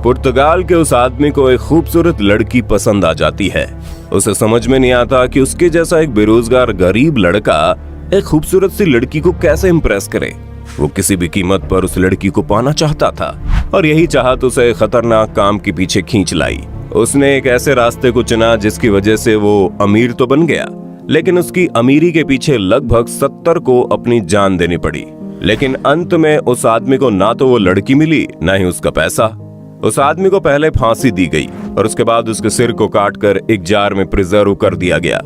पुर्तगाल के उस आदमी को एक खूबसूरत लड़की पसंद आ जाती है। उसे समझ में नहीं आता कि उसके जैसा एक बेरोजगार गरीब लड़का एक खूबसूरत सी लड़की को कैसे इम्प्रेस करे। वो किसी भी कीमत पर उस लड़की को पाना चाहता था और यही चाहत उसे खतरनाक काम के पीछे खींच लाई। उसने एक ऐसे रास्ते को चुना जिसकी वजह से वो अमीर तो बन गया, लेकिन उसकी अमीरी के पीछे लगभग 70 को अपनी जान देनी पड़ी। लेकिन अंत में उस आदमी को ना तो वो लड़की मिली, ना ही उसका पैसा। उस आदमी को पहले फांसी दी गई और उसके बाद उसके सिर को काटकर एक जार में प्रिजर्व कर दिया गया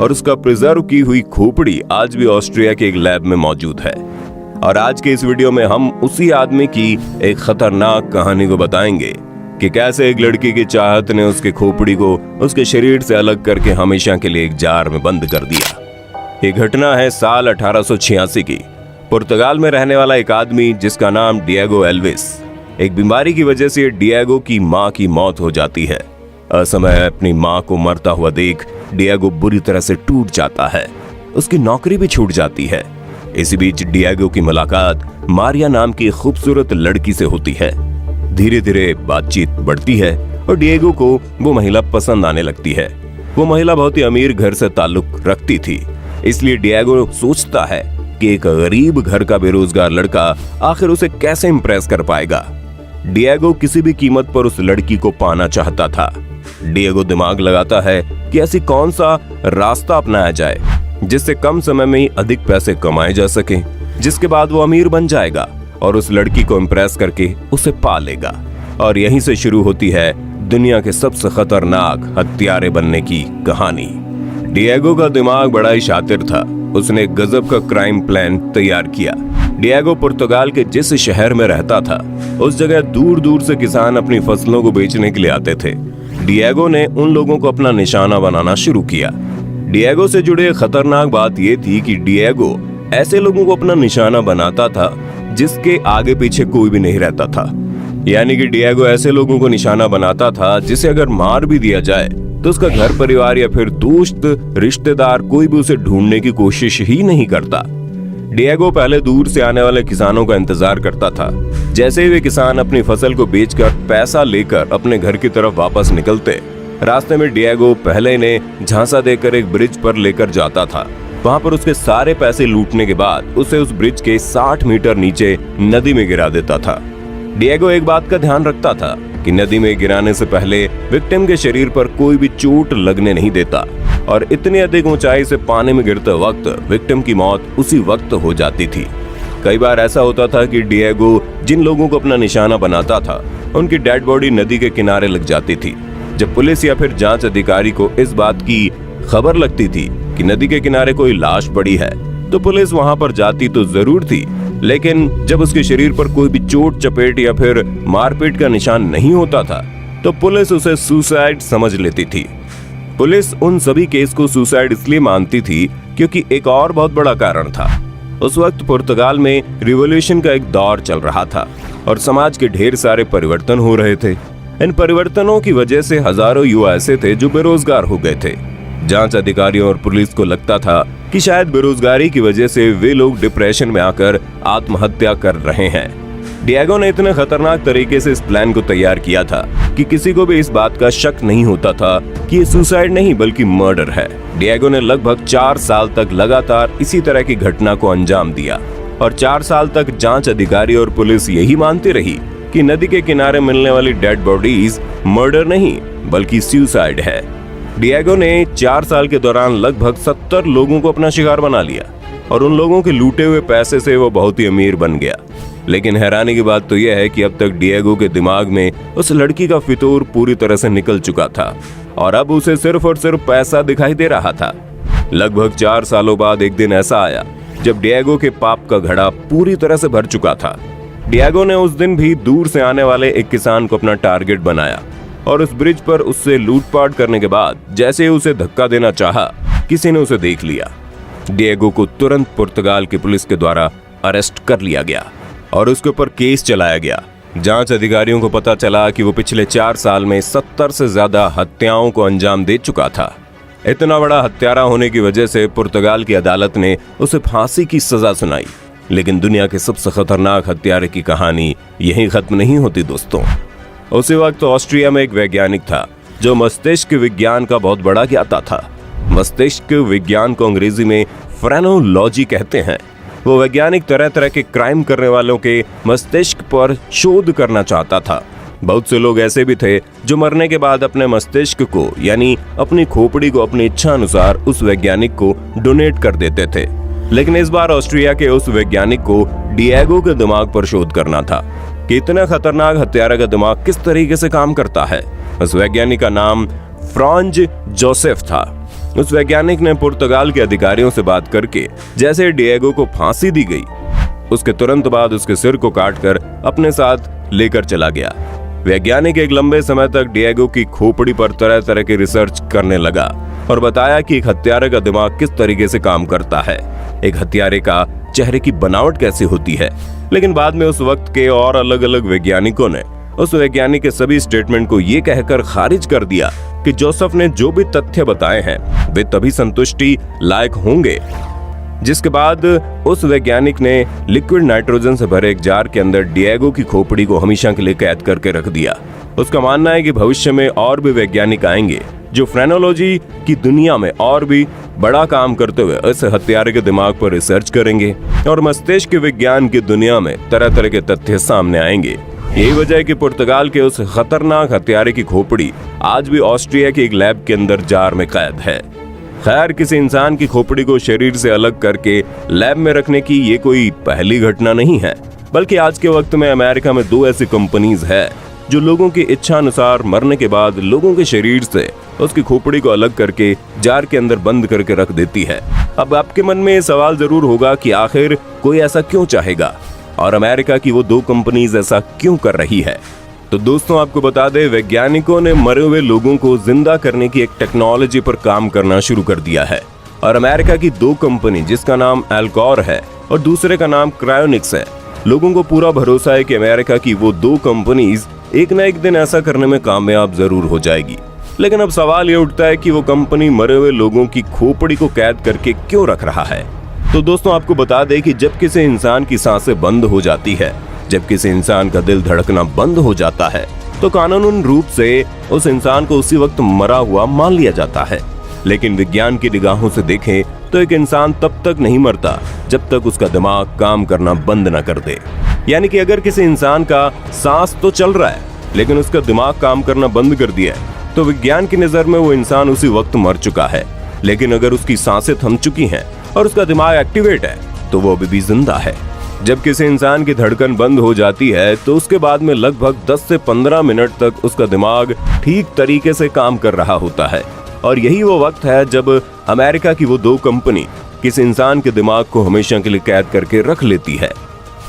और उसका प्रिजर्व की हुई खोपड़ी आज भी ऑस्ट्रिया के एक लैब में मौजूद है। और आज के इस वीडियो में हम उसी आदमी की एक खतरनाक कहानी को बताएंगे कि कैसे एक लड़की की चाहत ने उसके खोपड़ी को उसके शरीर से अलग करके हमेशा के लिए एक जार में बंद कर दिया। ये घटना है साल 1886 की। पुर्तगाल में रहने वाला एक आदमी जिसका नाम डिएगो एल्विस, एक बीमारी की वजह से डिएगो की मां की मौत हो जाती है। असमय अपनी मां को मरता हुआ देख डिएगो बुरी तरह से टूट जाता है। उसकी नौकरी भी छूट जाती है। इसी बीच डिएगो की मुलाकात मारिया नाम की खूबसूरत लड़की से होती है। धीरे धीरे बातचीत बढ़ती है और डिएगो को वो महिला पसंद आने लगती है। वो महिला बहुत ही अमीर घर से ताल्लुक रखती थी, इसलिए डिएगो सोचता है कि एक गरीब घर का बेरोजगार लड़का आखिर उसे कैसे इम्प्रेस कर पाएगा। डिएगो किसी भी कीमत पर उस लड़की को पाना चाहता था। डिएगो दिमाग लगाता है कि ऐसी कौन सा रास्ता अपनाया जाए जिससे कम समय में ही अधिक पैसे कमाए जा सके, जिसके बाद वो अमीर बन जाएगा और उस लड़की को इम्प्रेस करके उसे पा लेगा। और यहीं से शुरू होती है दुनिया के सबसे खतरनाक हत्यारे बनने की कहानी। डिएगो का दिमाग बड़ा ही शातिर था। उसने एक गजब का क्राइम प्लान तैयार किया। डिएगो पुर्तगाल के जिस शहर में रहता था उस जगह दूर दूर से किसान अपनी फसलों को बेचने के लिए आते थे। डिएगो ने उन लोगों को अपना निशाना बनाना शुरू किया। डिएगो से जुड़े खतरनाक बात यह थी कि डिएगो ऐसे लोगों को अपना निशाना बनाता था जिसके आगे पीछे कोई भी नहीं रहता था। यानी कि डिएगो ऐसे लोगों को निशाना बनाता था जिसे अगर मार भी दिया जाए तो उसका घर परिवार या फिर दोस्त रिश्तेदार कोई भी उसे ढूंढने की कोशिश ही नहीं करता। डिएगो पहले दूर से आने वाले किसानों का इंतजार करता था। जैसे ही वे किसान अपनी फसल को बेचकर पैसा लेकर अपने घर की तरफ वापस निकलते, रास्ते में डिएगो पहले इन्हें झांसा देकर एक ब्रिज पर लेकर जाता था। वहां पर उसके सारे पैसे लूटने के बाद उसे उस ब्रिज के 60 मीटर नीचे नदी में गिरा देता था। डिएगो एक बात का ध्यान रखता था कि नदी में गिराने से पहले विक्टिम के शरीर पर कोई भी चोट लगने नहीं देता और इतनी अधिक ऊंचाई से पानी में गिरते वक्त विक्टिम की मौत उसी वक्त हो जाती थी। कई बार ऐसा होता था कि डिएगो जिन लोगों को अपना निशाना बनाता था उनकी डेड बॉडी नदी के किनारे लग जाती थी। जब पुलिस या फिर जांच अधिकारी को इस बात की खबर लगती थी कि नदी के किनारे कोई लाश पड़ी है तो पुलिस वहां पर जाती तो जरूर थी, लेकिन जब उसके शरीर पर कोई भी चोट चपेट या फिर मारपीट का निशान नहीं होता था तो पुलिस उसे सुसाइड समझ लेती थी। पुलिस उन सभी केस को सुसाइड इसलिए मानती थी क्योंकि एक और बहुत बड़ा कारण था। उस वक्त पुर्तगाल में रिवॉल्यूशन का एक दौर चल रहा था और समाज के ढेर सारे परिवर्तन हो रहे थे। इन परिवर्तनों की वजह से हजारों युवा ऐसे थे जो बेरोजगार हो गए थे। जांच अधिकारियों और पुलिस को लगता था कि शायद बेरोजगारी की वजह से वे लोग डिप्रेशन में आकर आत्महत्या कर रहे हैं। डिएगो ने इतने खतरनाक तरीके से इस प्लान को तैयार किया था कि किसी को भी इस बात का शक नहीं होता था कि ये सुसाइड नहीं बल्कि मर्डर है। डिएगो ने लगभग 4 साल तक लगातार इसी तरह की घटना को अंजाम दिया और 4 साल तक जांच अधिकारी और पुलिस यही मानती रही कि नदी के किनारे मिलने वाली डेड बॉडीज मर्डर नहीं बल्कि सुसाइड है। डिएगो ने 4 साल के दौरान लगभग 70 लोगों को अपना शिकार बना लिया और उन लोगों के लूटे हुए पैसे से वो बहुत ही अमीर बन गया। लेकिन हैरानी की बात तो यह है कि अब तक डिएगो के दिमाग में उस लड़की का फितूर पूरी तरह से निकल चुका था और अब उसे सिर्फ और सिर्फ पैसा दिखाई दे रहा था। लगभग 4 सालों बाद एक दिन ऐसा आया जब डिएगो के पाप का घड़ा पूरी तरह से भर चुका था। डिएगो ने उस दिन भी दूर से आने वाले एक किसान को अपना टारगेट बनाया और उस ब्रिज पर उससे लूटपाट करने के बाद जैसे ही उसे धक्का देना चाहा, किसी ने उसे देख लिया। डिएगो को तुरंत पुर्तगाल की पुलिस के द्वारा अरेस्ट कर लिया गया और उसके ऊपर केस चलाया गया। जांच अधिकारियों को पता चला कि वो पिछले 4 साल में 70 से ज्यादा हत्याओं को अंजाम दे चुका था। इतना बड़ा हत्यारा होने की वजह से पुर्तगाल की अदालत ने उसे फांसी की सजा सुनाई। लेकिन दुनिया के सबसे खतरनाक हत्यारे की कहानी यहीं खत्म नहीं होती दोस्तों। उसी वक्त ऑस्ट्रिया में एक वैज्ञानिक था जो मस्तिष्क विज्ञान का बहुत बड़ा ज्ञाता था। मस्तिष्क विज्ञान को अंग्रेजी में फ्रेनोलॉजी कहते हैं। वो वैज्ञानिक तरह तरह के क्राइम करने वालों के मस्तिष्क पर शोध करना चाहता था। बहुत से लोग ऐसे भी थे जो मरने के बाद अपने मस्तिष्क को यानी अपनी खोपड़ी को अपनी इच्छा अनुसार उस वैज्ञानिक को डोनेट कर देते थे। लेकिन इस बार ऑस्ट्रिया के उस वैज्ञानिक को डिएगो के दिमाग पर शोध करना था कि इतना खतरनाक हत्यारा का दिमाग किस तरीके से काम करता है। उस वैज्ञानिक का नाम फ्रांज जोसेफ था। उस वैज्ञानिक ने पुर्तगाल के अधिकारियों से बात करके जैसे डिएगो को फांसी दी गई, उसके तुरंत बाद उसके सिर को काटकर अपने साथ लेकर चला गया। वैज्ञानिक एक लंबे समय तक डिएगो की खोपड़ी पर तरह तरह की रिसर्च करने लगा और बताया कि एक हत्यारे का दिमाग किस तरीके से काम करता है, एक हत्यारे का चेहरे की बनावट कैसे होती है। लेकिन बाद में उस वक्त के और अलग अलग वैज्ञानिकों ने उस वैज्ञानिक के सभी स्टेटमेंट को ये कहकर खारिज कर दिया कि जोसेफ ने जो भी तथ्य बताए हैं वे तभी संतुष्टि लायक होंगे। जिसके बाद उस वैज्ञानिक ने लिक्विड नाइट्रोजन से भरे एक जार के अंदर डिएगो की खोपड़ी को हमेशा के लिए कैद करके रख दिया। उसका मानना है कि भविष्य में और भी वैज्ञानिक आएंगे जो फ्रेनोलॉजी की दुनिया में और भी बड़ा काम करते हुए इस हत्यारे के दिमाग पर रिसर्च करेंगे और मस्तिष्क विज्ञान की दुनिया में तरह तरह के तथ्य सामने आएंगे। यही वजह है कि पुर्तगाल के उस खतरनाक हत्यारे की खोपड़ी आज भी ऑस्ट्रिया के एक लैब के अंदर जार में कैद है। खैर, किसी इंसान की खोपड़ी को शरीर से अलग करके लैब में रखने की ये कोई पहली घटना नहीं है, बल्कि आज के वक्त में अमेरिका में 2 ऐसी कंपनीज है जो लोगों की इच्छा अनुसार मरने के बाद लोगों के शरीर से उसकी खोपड़ी को अलग करके जार के अंदर बंद करके रख देती है। अब आपके मन में ये सवाल जरूर होगा कि आखिर कोई ऐसा क्यों चाहेगा और अमेरिका की वो 2 कंपनीज ऐसा क्यों कर रही है। तो दोस्तों, आपको बता दें, वैज्ञानिकों ने मरे हुए लोगों को जिंदा करने की एक टेक्नोलॉजी पर काम करना शुरू कर दिया है और अमेरिका की 2 कंपनी, जिसका नाम एल्कोर है और दूसरे का नाम क्रायोनिक्स है, लोगों को पूरा भरोसा है कि अमेरिका की वो 2 कंपनीज एक न एक दिन ऐसा करने में कामयाब जरूर हो जाएगी। लेकिन अब सवाल ये उठता है कि वो कंपनी मरे हुए लोगों की खोपड़ी को कैद करके क्यों रख रहा है। तो दोस्तों, आपको बता दें कि जब किसी इंसान की सांसें बंद हो जाती है, जब किसी इंसान का दिल धड़कना बंद हो जाता है, तो कानूनन रूप से उस इंसान को उसी वक्त मरा हुआ मान लिया जाता है। लेकिन विज्ञान की निगाहों से देखें तो एक इंसान तब तक नहीं मरता जब तक उसका दिमाग काम करना बंद न कर दे। यानी कि अगर किसी इंसान का सांस तो चल रहा है लेकिन उसका दिमाग काम करना बंद कर दिया है, तो विज्ञान की नजर में वो इंसान उसी वक्त मर चुका है। लेकिन अगर उसकी सांसें थम चुकी हैं और उसका दिमाग एक्टिवेट है, तो वो अभी भी जिंदा है। जब किसी इंसान की धड़कन बंद हो जाती है तो उसके बाद में लगभग 10 से 15 मिनट तक उसका दिमाग ठीक तरीके से काम कर रहा होता है। और यही वो वक्त है जब अमेरिका की वो 2 कंपनी किसी इंसान के दिमाग को हमेशा के लिए कैद करके रख लेती है।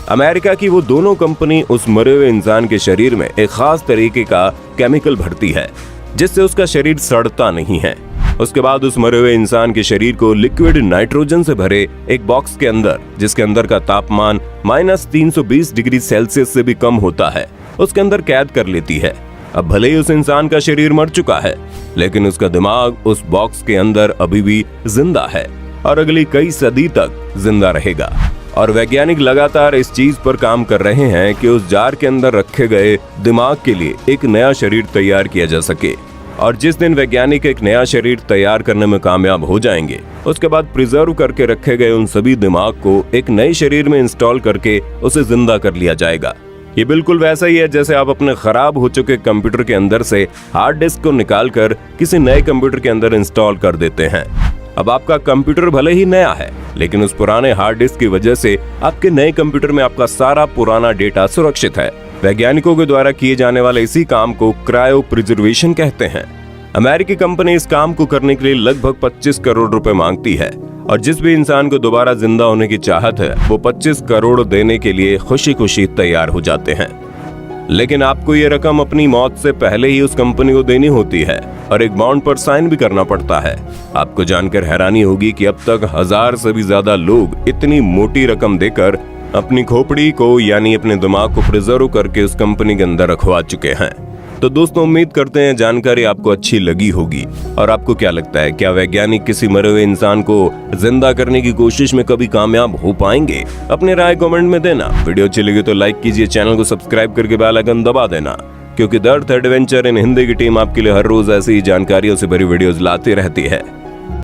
अमेरिका की वो दोनों कंपनी उस मरे हुए इंसान के शरीर में एक खास तरीके का केमिकल भरती है जिससे उसका शरीर सड़ता नहीं है। उसके बाद उस मरे हुए इंसान के शरीर को लिक्विड नाइट्रोजन से भरे एक बॉक्स के अंदर, जिसके अंदर का तापमान -320 डिग्री सेल्सियस से भी कम होता है, उसके अंदर कैद कर लेती है। अब भले ही उस इंसान का शरीर मर चुका है, लेकिन उसका दिमाग उस बॉक्स के अंदर अभी भी जिंदा है और अगली कई सदी तक जिंदा रहेगा। और वैज्ञानिक लगातार इस चीज पर काम कर रहे हैं कि उस जार के अंदर रखे गए दिमाग के लिए एक नया शरीर तैयार किया जा सके। और जिस दिन वैज्ञानिक एक नया शरीर तैयार करने में कामयाब हो जाएंगे, उसके बाद प्रिजर्व करके रखे गए उन सभी दिमाग को एक नए शरीर में इंस्टॉल करके उसे जिंदा कर लिया जाएगा। ये बिल्कुल वैसा ही है जैसे आप अपने खराब हो चुके कंप्यूटर के अंदर से हार्ड डिस्क को निकालकर किसी नए कंप्यूटर के अंदर इंस्टॉल कर देते हैं। अब आपका कंप्यूटर भले ही नया है, लेकिन उस पुराने हार्ड डिस्क की वजह से आपके नए कंप्यूटर में आपका सारा पुराना डेटा सुरक्षित है। वैज्ञानिकों के द्वारा किए जाने वाले इसी काम को क्रायो प्रिजर्वेशन कहते हैं। अमेरिकी कंपनी इस काम को करने के लिए लगभग 25 करोड़ रुपए मांगती है और जिस भी इंसान को दोबारा जिंदा होने की चाहत है, वो 25 करोड़ देने के लिए खुशी खुशी तैयार हो जाते हैं। लेकिन आपको ये रकम अपनी मौत से पहले ही उस कंपनी को देनी होती है और एक बॉन्ड पर साइन भी करना पड़ता है। आपको जानकर हैरानी होगी कि अब तक 1000 से भी ज्यादा लोग इतनी मोटी रकम देकर अपनी खोपड़ी को यानी अपने दिमाग को प्रिजर्व करके उस कंपनी के अंदर रखवा चुके हैं। तो दोस्तों, उम्मीद करते हैं जानकारी आपको अच्छी लगी होगी। और आपको क्या लगता है, क्या वैज्ञानिक किसी मरे हुए इंसान को जिंदा करने की कोशिश में कभी कामयाब हो पाएंगे? अपनी राय कमेंट में देना। वीडियो अच्छी लगी तो लाइक कीजिए, चैनल को सब्सक्राइब करके बेल आइकन दबा देना, क्योंकि दर्द एडवेंचर इन हिंदी की टीम आपके लिए हर रोज ऐसी जानकारियों से भरी वीडियोस लाती रहती है।